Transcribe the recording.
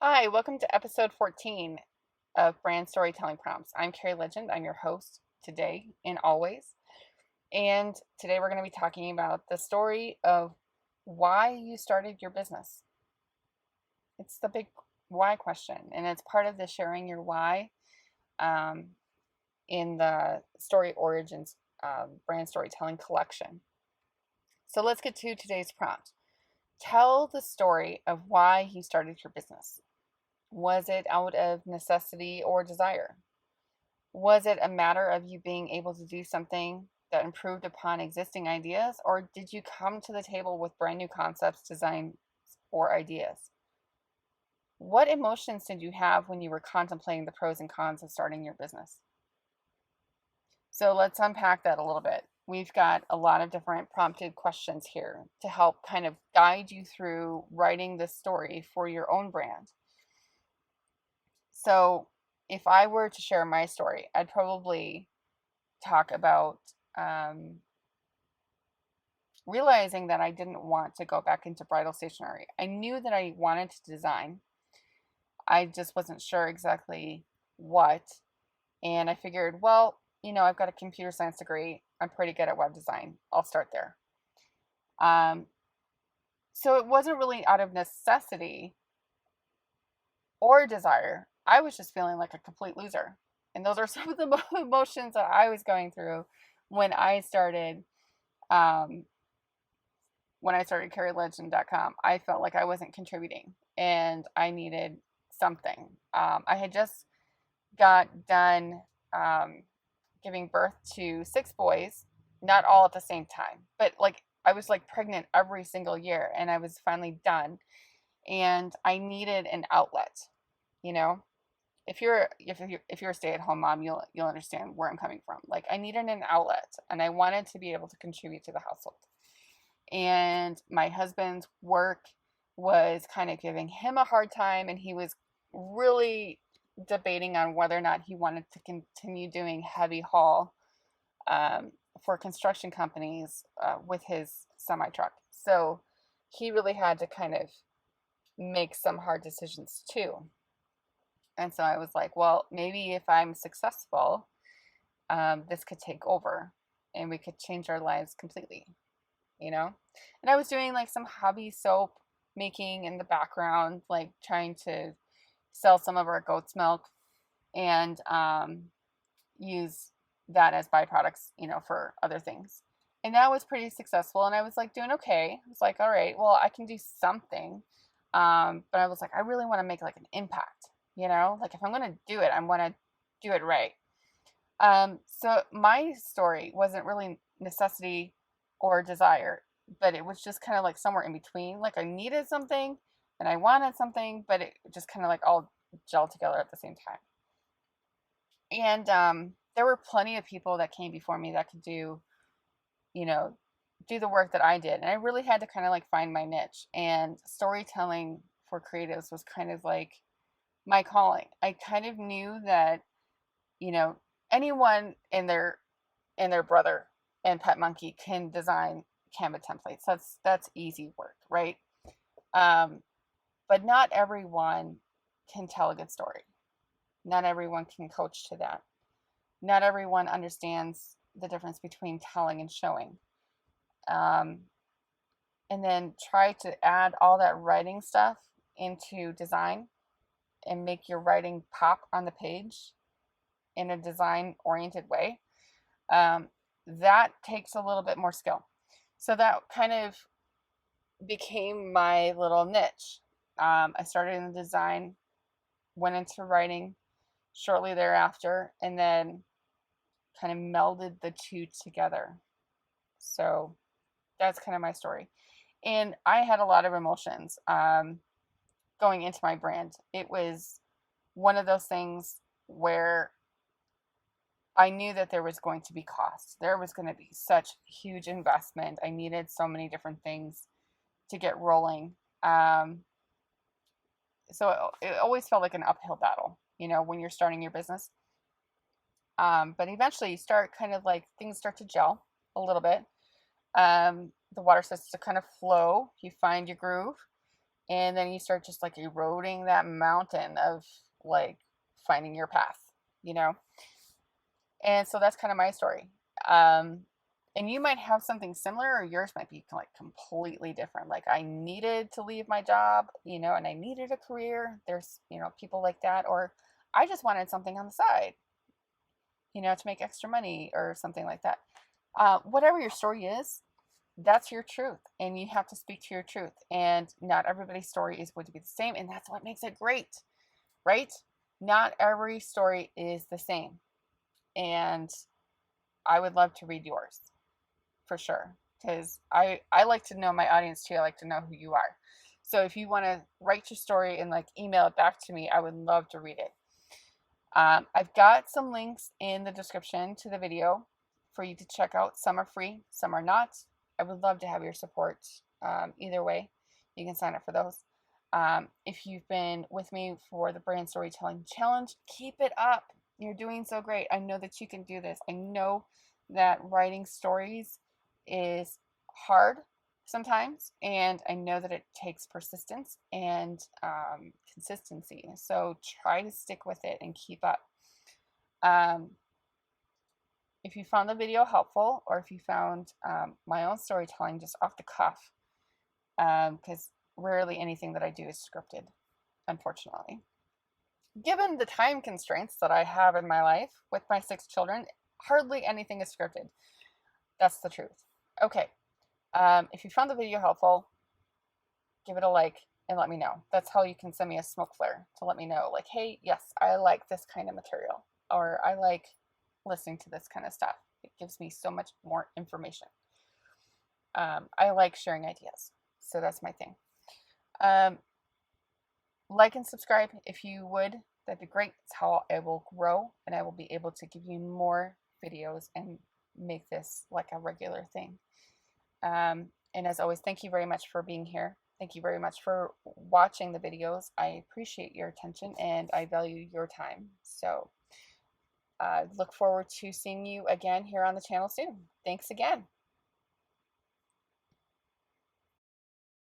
Hi, welcome to episode 14 of Brand Storytelling Prompts. I'm Carrie Legend. I'm your host today and always. And today we're going to be talking about the story of why you started your business. It's the big why question, and it's part of the sharing your why um, in the Story Origins brand storytelling collection. So let's get to today's prompt. Tell the story of why you started your business. Was it out of necessity or desire? Was it a matter of you being able to do something that improved upon existing ideas, or did you come to the table with brand new concepts, designs, or ideas? What emotions did you have when you were contemplating the pros and cons of starting your business? So let's unpack that a little bit. We've got a lot of different prompted questions here to help kind of guide you through writing this story for your own brand. So, if I were to share my story, I'd probably talk about um, realizing that I didn't want to go back into bridal stationery. I knew that I wanted to design. I just wasn't sure exactly what. And I figured, well, I've got a computer science degree. I'm pretty good at web design. I'll start there. Um, so it wasn't really out of necessity or desire. I was just feeling like a complete loser. And those are some of the emotions that I was going through when I started um, CarrieLegend.com. I felt like I wasn't contributing and I needed something. I had just got done um, giving birth to six boys, not all at the same time, but like I was like pregnant every single year and I was finally done and I needed an outlet, you know. If you're a stay-at-home mom, you'll understand where I'm coming from. Like I needed an outlet and I wanted to be able to contribute to the household. And my husband's work was kind of giving him a hard time, and he was really debating on whether or not he wanted to continue doing heavy haul um, for construction companies with his semi truck. So he really had to kind of make some hard decisions too. And so I was like, well, maybe if I'm successful, this could take over and we could change our lives completely, you know? And I was doing like some hobby soap making in the background, like trying to sell some of our goat's milk and use that as byproducts, for other things. And that was pretty successful. And I was like doing okay. I was like, all right, well, I can do something. But I was like, I really want to make like an impact, like if I'm going to do it, I want to do it right. So my story wasn't really necessity or desire, but it was just kind of like somewhere in between. Like I needed something and I wanted something, but it just kind of like all gelled together at the same time. And there were plenty of people that came before me that could you know, do the work that I did. And I really had to kind of like find my niche. And storytelling for creatives was kind of like my calling. I kind of knew that, you know, anyone and their brother and pet monkey can design Canva templates. That's easy work, right? Um, but not everyone can tell a good story. Not everyone can coach to that. Not everyone understands the difference between telling and showing. Um, and then try to add all that writing stuff into design and make your writing pop on the page in a design oriented way. Um, that takes a little bit more skill. So that kind of became my little niche. I started in the design, went into writing shortly thereafter, and then kind of melded the two together. So that's kind of my story. And I had a lot of emotions going into my brand. It was one of those things where I knew that there was going to be costs. There was going to be such huge investment. I needed so many different things to get rolling. So it always felt like an uphill battle, when you're starting your business. But eventually you start kind of like things start to gel a little bit. The water starts to kind of flow. You find your groove And then you start just like eroding that mountain of like finding your path, you know? And so that's kind of my story. Um, and you might have something similar, or yours might be like completely different. Like, I needed to leave my job, you know, and I needed a career. There's, you know, people like that. Or I just wanted something on the side, you know, to make extra money or something like that. Whatever your story is, that's your truth, and you have to speak to your truth. And not everybody's story is going to be the same, and that's what makes it great, right? Not every story is the same. And I would love to read yours for sure, because I like to know my audience too. I like to know who you are. So if you want to write your story and like email it back to me, I would love to read it. I've got some links in the description to the video for you to check out. Some are free, some are not. I would love to have your support. Either way, you can sign up for those. If you've been with me for the Brand Storytelling Challenge, keep it up. You're doing so great. I know that you can do this. I know that writing stories is hard sometimes, and I know that it takes persistence and consistency. So try to stick with it and keep up. If you found the video helpful, or if you found my own storytelling just off the cuff, because rarely anything that I do is scripted, unfortunately. Given the time constraints that I have in my life with my 6 children, hardly anything is scripted. That's the truth. Okay. If you found the video helpful, give it a like and let me know. That's how you can send me a smoke flare to let me know, like, hey, yes, I like this kind of material, or I like listening to this kind of stuff. It gives me so much more information. I like sharing ideas, so that's my thing. Like and subscribe if you would. That'd be great. It's how I will grow, and I will be able to give you more videos and make this like a regular thing. And as always, thank you very much for being here. Thank you very much for watching the videos. I appreciate your attention and I value your time. So look forward to seeing you again here on the channel soon. Thanks again.